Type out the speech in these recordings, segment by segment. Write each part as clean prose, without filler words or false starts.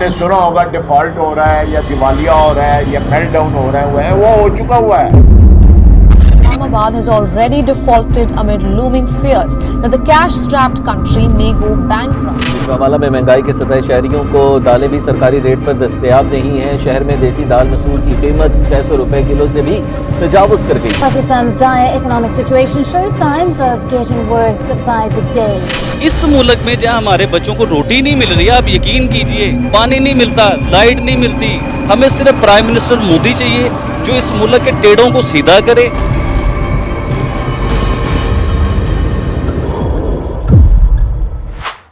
आपने सुना होगा डिफॉल्ट हो रहा है या दिवालिया हो रहा है या मेल्टडाउन हो रहा है, वो हो चुका हुआ है। Islamabad has already defaulted amid looming fears that the cash-strapped country may go bankrupt. Gujranwala में महंगाई के सतह शहरियों को दालें भी सरकारी रेट पर दस्तयाब नहीं है। शहर में देसी दाल मसूर की कीमत 600 रुपए किलो से भी तजावुज कर गई। Pakistan's dire economic situation shows signs of getting worse by the day. इस मुल्क में जहाँ हमारे बच्चों को रोटी नहीं मिल रही है, आप यकीन कीजिए, पानी नहीं मिलता, लाइट नहीं मिलती। हमें सिर्फ प्राइम मिनिस्टर मोदी चाहिए जो इस मुल्क के टेढ़ों को सीधा करे।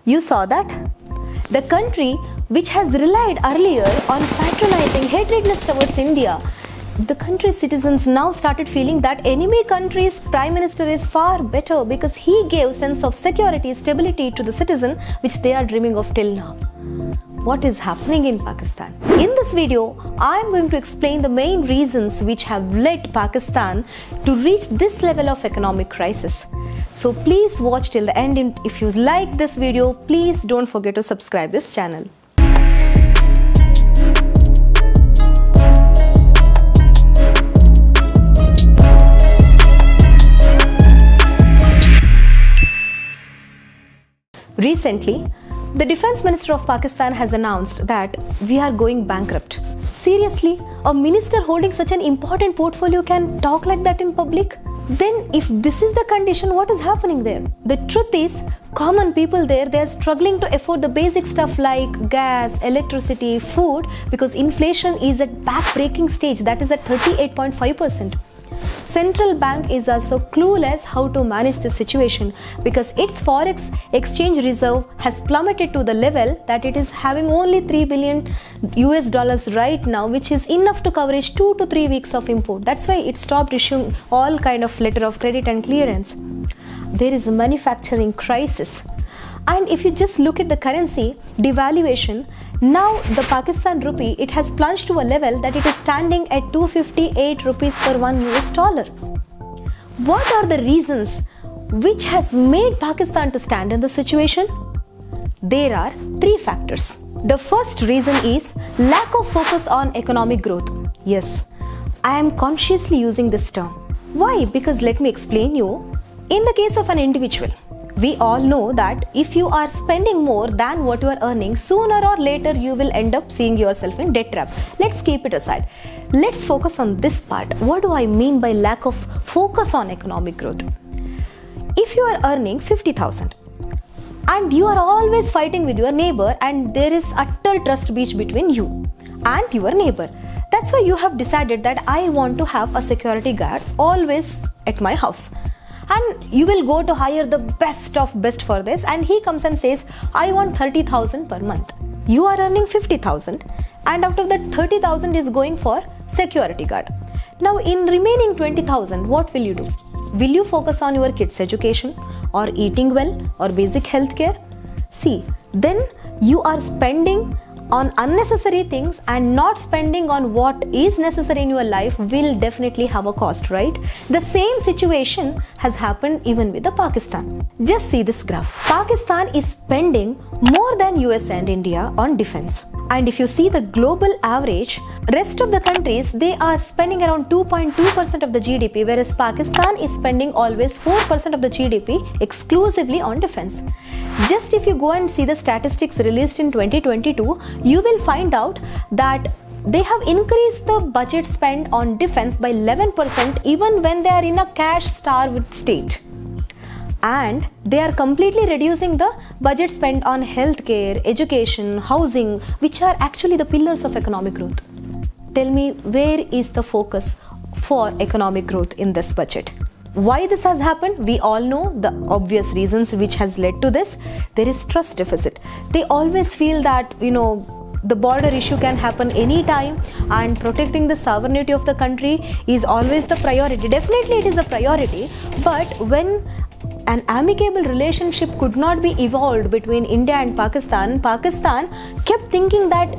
You saw that? The country which has relied earlier on patronizing hatredness towards India, the country's citizens now started feeling that enemy country's prime minister is far better because he gave sense of security, stability to the citizen which they are dreaming of till now. What is happening in Pakistan? In this video, I am going to explain the main reasons which have led Pakistan to reach this level of economic crisis. So please watch till the end, and if you like this video, please don't forget to subscribe this channel. Recently, the Defense Minister of Pakistan has announced that we are going bankrupt. Seriously, a minister holding such an important portfolio can talk like that in public? Then if this is the condition, what is happening there? The truth is, common people there, they are struggling to afford the basic stuff like gas, electricity, food, because inflation is at back-breaking stage, that is at 38.5%. Central bank is also clueless how to manage the situation because its forex exchange reserve has plummeted to the level that it is having only $3 billion right now, which is enough to coverage 2 to 3 weeks of import. That's why it stopped issuing all kind of letter of credit and clearance. There is a manufacturing crisis. And if you just look at the currency devaluation, now the Pakistan rupee, it has plunged to a level that it is standing at 258 rupees per $1. What are the reasons which has made Pakistan to stand in this situation? There are 3 factors. The first reason is lack of focus on economic growth. Yes, I am consciously using this term. Why? Because let me explain you. In the case of an individual, we all know that if you are spending more than what you are earning, sooner or later you will end up seeing yourself in debt trap. Let's keep it aside. Let's focus on this part. What do I mean by lack of focus on economic growth? If you are earning 50,000 and you are always fighting with your neighbor and there is utter trust breach between you and your neighbor, that's why you have decided that I want to have a security guard always at my house. And you will go to hire the best of best for this, and he comes and says, I want 30,000 per month. You are earning 50,000 and out of that 30,000 is going for security guard. Now in remaining 20,000, what will you do? Will you focus on your kids' education or eating well or basic health care? See, then you are spending on unnecessary things and not spending on what is necessary in your life will definitely have a cost, right? The same situation has happened even with the Pakistan. Just see this graph. Pakistan is spending more than US and India on defense. And if you see the global average, rest of the countries, they are spending around 2.2% of the GDP, whereas Pakistan is spending always 4% of the GDP exclusively on defense. Just if you go and see the statistics released in 2022, you will find out that they have increased the budget spend on defense by 11% even when they are in a cash-starved state. And they are completely reducing the budget spent on healthcare, education, housing, which are actually the pillars of economic growth. Tell me, where is the focus for economic growth in this budget? Why this has happened? We all know the obvious reasons which has led to this. There is trust deficit. They always feel that, the border issue can happen anytime and protecting the sovereignty of the country is always the priority. Definitely it is a priority, but when an amicable relationship could not be evolved between India and Pakistan, Pakistan kept thinking that,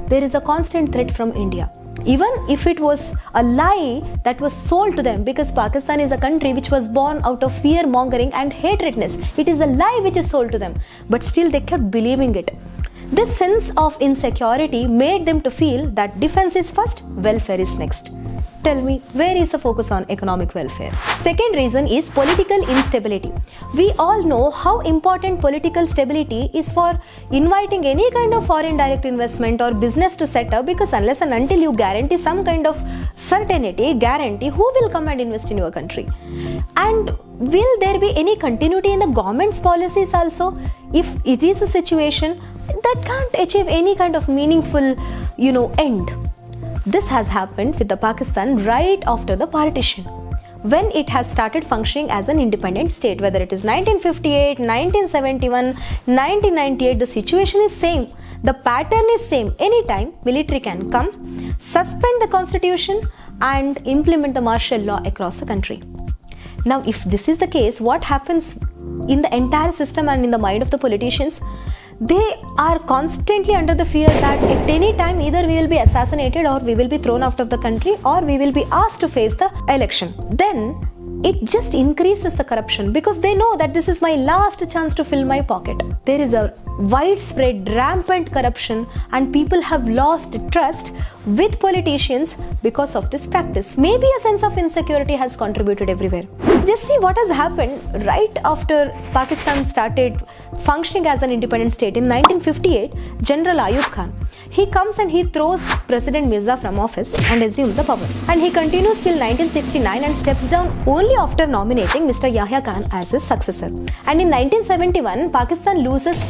there is a constant threat from India. Even if it was a lie that was sold to them, because Pakistan is a country which was born out of fear mongering and hatredness. It is a lie which is sold to them, but still they kept believing it. This sense of insecurity made them to feel that defense is first, welfare is next. Tell me, where is the focus on economic welfare? Second reason is political instability. We all know how important political stability is for inviting any kind of foreign direct investment or business to set up, because unless and until you guarantee some kind of certainty, guarantee who will come and invest in your country. And will there be any continuity in the government's policies also? If it is a situation that can't achieve any kind of meaningful, end. This has happened with the Pakistan right after the partition, when it has started functioning as an independent state. Whether it is 1958, 1971, 1998, the situation is same. The pattern is same. Anytime military can come, suspend the constitution and implement the martial law across the country. Now, if this is the case, what happens in the entire system and in the mind of the politicians? They are constantly under the fear that at any time either we will be assassinated, or we will be thrown out of the country, or we will be asked to face the election. Then it just increases the corruption, because they know that this is my last chance to fill my pocket. There is a widespread, rampant corruption, and people have lost trust with politicians because of this practice. Maybe a sense of insecurity has contributed everywhere. Just see what has happened right after Pakistan started functioning as an independent state. In 1958, General Ayub Khan, he comes and he throws President Mirza from office and assumes the power. And he continues till 1969 and steps down only after nominating Mr. Yahya Khan as his successor. And in 1971, Pakistan loses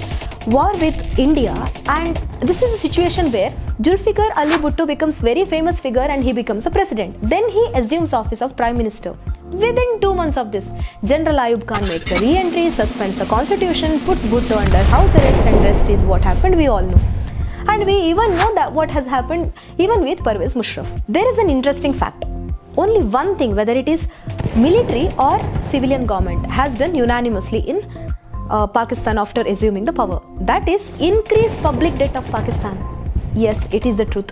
war with India, and this is a situation where Zulfikar Ali Bhutto becomes very famous figure and he becomes a president. Then he assumes office of Prime Minister. Within 2 months of this, General Ayub Khan makes a re-entry, suspends the constitution, puts Bhutto under house arrest, and rest is what happened, we all know. And we even know that what has happened even with Pervez Musharraf. There is an interesting fact. Only one thing, whether it is military or civilian government, has done unanimously in Pakistan after assuming the power. That is increase public debt of Pakistan. Yes, it is the truth.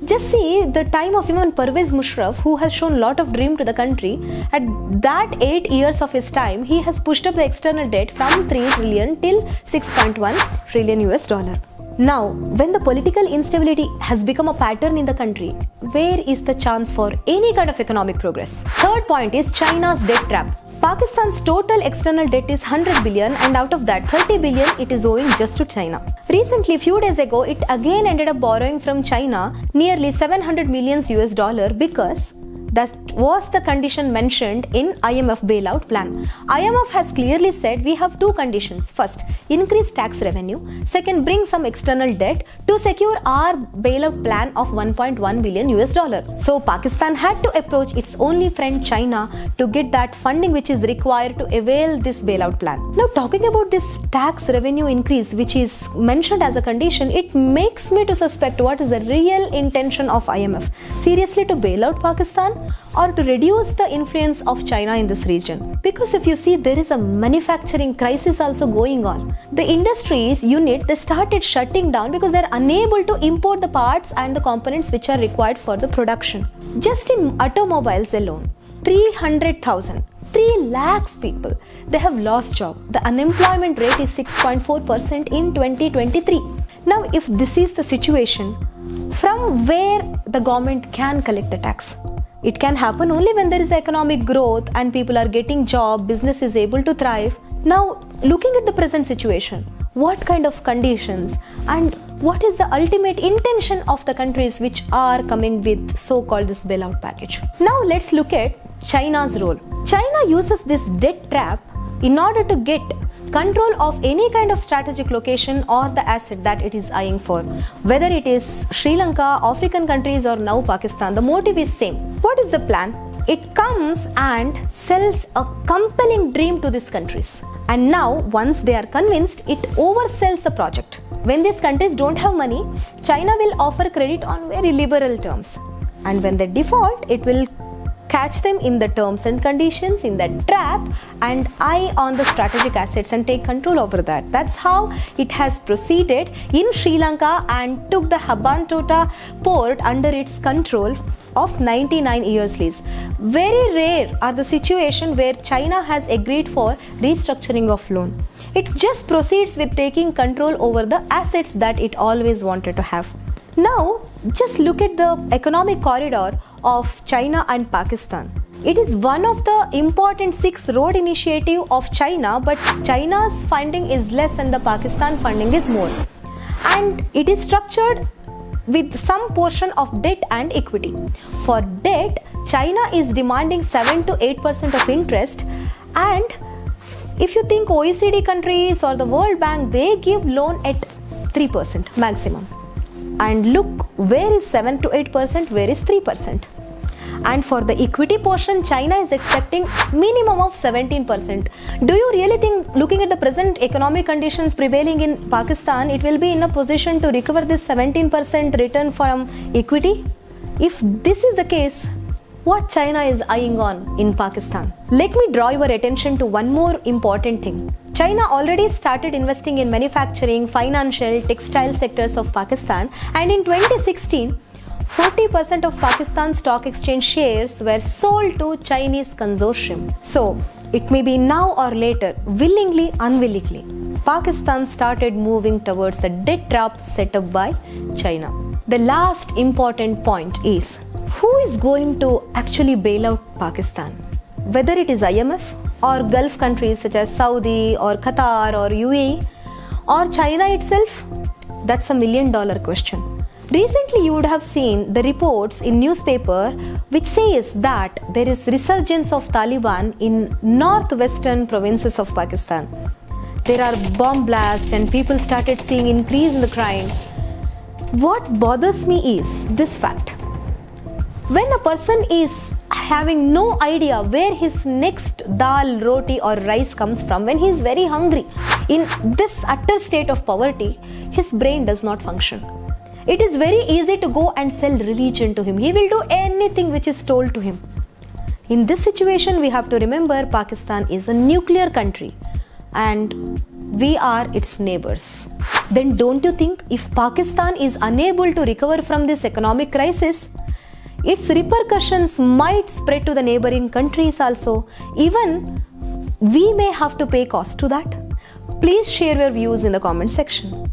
Just see the time of even Pervez Musharraf, who has shown lot of dream to the country. At that 8 years of his time, he has pushed up the external debt from 3 trillion till 6.1 trillion US dollar. Now, when the political instability has become a pattern in the country, where is the chance for any kind of economic progress? Third point is China's debt trap. Pakistan's total external debt is 100 billion, and out of that 30 billion it is owing just to China. Recently, few days ago, it again ended up borrowing from China nearly 700 million US dollar, because that was the condition mentioned in IMF bailout plan. IMF has clearly said we have 2 conditions. First, increase tax revenue. Second, bring some external debt to secure our bailout plan of 1.1 billion US dollar. So Pakistan had to approach its only friend China to get that funding which is required to avail this bailout plan. Now, talking about this tax revenue increase which is mentioned as a condition, it makes me to suspect what is the real intention of IMF. Seriously, to bail out Pakistan, or to reduce the influence of China in this region? Because if you see, there is a manufacturing crisis also going on. The industries unit, they started shutting down because they are unable to import the parts and the components which are required for the production. Just in automobiles alone, 300,000, 3 lakhs people, they have lost job. The unemployment rate is 6.4% in 2023. Now, if this is the situation, from where the government can collect the tax? It can happen only when there is economic growth and people are getting job, business is able to thrive. Now, looking at the present situation, what kind of conditions and what is the ultimate intention of the countries which are coming with so-called this bailout package? Now, let's look at China's role. China uses this debt trap in order to get control of any kind of strategic location or the asset that it is eyeing for. Whether it is Sri Lanka, African countries, or now Pakistan, the motive is same. What is the plan? It comes and sells a compelling dream to these countries. And now, once they are convinced, it oversells the project. When these countries don't have money, China will offer credit on very liberal terms. And when they default, it will catch them in the terms and conditions, in that trap, and eye on the strategic assets and take control over that. That's how it has proceeded in Sri Lanka and took the Hambantota port under its control of 99 years lease. Very rare are the situation where China has agreed for restructuring of loan. It just proceeds with taking control over the assets that it always wanted to have. Now, just look at the economic corridor of China and Pakistan. It is one of the important 6 road initiative of China, but China's funding is less and the Pakistan funding is more. And it is structured with some portion of debt and equity. For debt, China is demanding 7 to 8% of interest, and if you think OECD countries or the World Bank, they give loan at 3% maximum. And look, where is 7 to 8%, where is 3%? And for the equity portion, China is expecting minimum of 17%. Do you really think, looking at the present economic conditions prevailing in Pakistan, it will be in a position to recover this 17% return from equity? If this is the case, what China is eyeing on in Pakistan? Let me draw your attention to one more important thing. China already started investing in manufacturing, financial, textile sectors of Pakistan, and in 2016, 40% of Pakistan's stock exchange shares were sold to Chinese consortium. So, it may be now or later, willingly, unwillingly, Pakistan started moving towards the debt trap set up by China. The last important point is, who is going to actually bail out Pakistan? Whether it is IMF or Gulf countries such as Saudi or Qatar or UAE or China itself? That's a $1 million question. Recently, you would have seen the reports in newspaper which says that there is resurgence of Taliban in northwestern provinces of Pakistan. There are bomb blasts and people started seeing increase in the crime. What bothers me is this fact. When a person is having no idea where his next dal, roti or rice comes from, when he is very hungry, in this utter state of poverty, his brain does not function. It is very easy to go and sell religion to him. He will do anything which is told to him. In this situation, we have to remember Pakistan is a nuclear country and we are its neighbors. Then don't you think if Pakistan is unable to recover from this economic crisis, its repercussions might spread to the neighboring countries also. Even we may have to pay cost to that. Please share your views in the comment section.